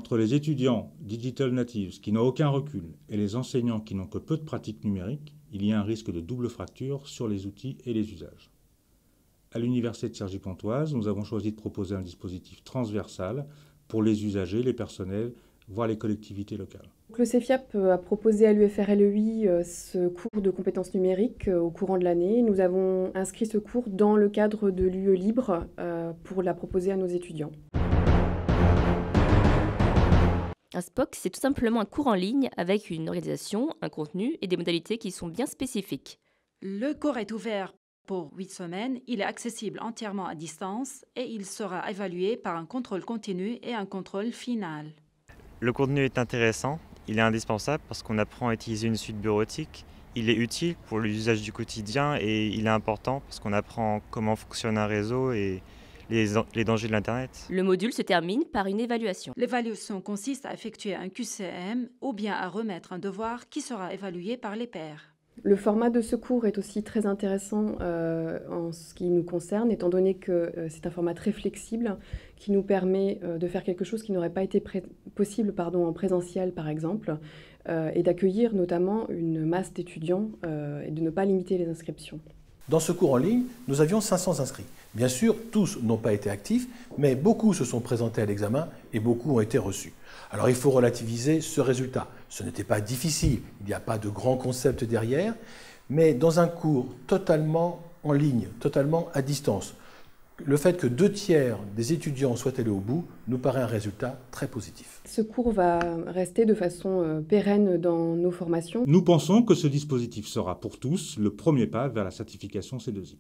entre les étudiants digital natives qui n'ont aucun recul et les enseignants qui n'ont que peu de pratique numérique, il y a un risque de double fracture sur les outils et les usages. À l'Université de Cergy-Pontoise, nous avons choisi de proposer un dispositif transversal pour les usagers, les personnels, voire les collectivités locales. Le CEFIAP a proposé à l'UFR-LEI ce cours de compétences numériques au courant de l'année. Nous avons inscrit ce cours dans le cadre de l'UE Libre pour la proposer à nos étudiants. Un SPOC, c'est tout simplement un cours en ligne avec une organisation, un contenu et des modalités qui sont bien spécifiques. Le cours est ouvert pour 8 semaines, il est accessible entièrement à distance et il sera évalué par un contrôle continu et un contrôle final. Le contenu est intéressant, il est indispensable parce qu'on apprend à utiliser une suite bureautique. Il est utile pour l'usage du quotidien et il est important parce qu'on apprend comment fonctionne un réseau et les dangers de l'Internet. Le module se termine par une évaluation. L'évaluation consiste à effectuer un QCM ou bien à remettre un devoir qui sera évalué par les pairs. Le format de ce cours est aussi très intéressant en ce qui nous concerne, étant donné que c'est un format très flexible qui nous permet de faire quelque chose qui n'aurait pas été possible en présentiel, par exemple, et d'accueillir notamment une masse d'étudiants et de ne pas limiter les inscriptions. Dans ce cours en ligne, nous avions 500 inscrits. Bien sûr, tous n'ont pas été actifs, mais beaucoup se sont présentés à l'examen et beaucoup ont été reçus. Alors il faut relativiser ce résultat. Ce n'était pas difficile, il n'y a pas de grand concept derrière, mais dans un cours totalement en ligne, totalement à distance, le fait que 2/3 des étudiants soient allés au bout nous paraît un résultat très positif. Ce cours va rester de façon pérenne dans nos formations. Nous pensons que ce dispositif sera pour tous le premier pas vers la certification C2I.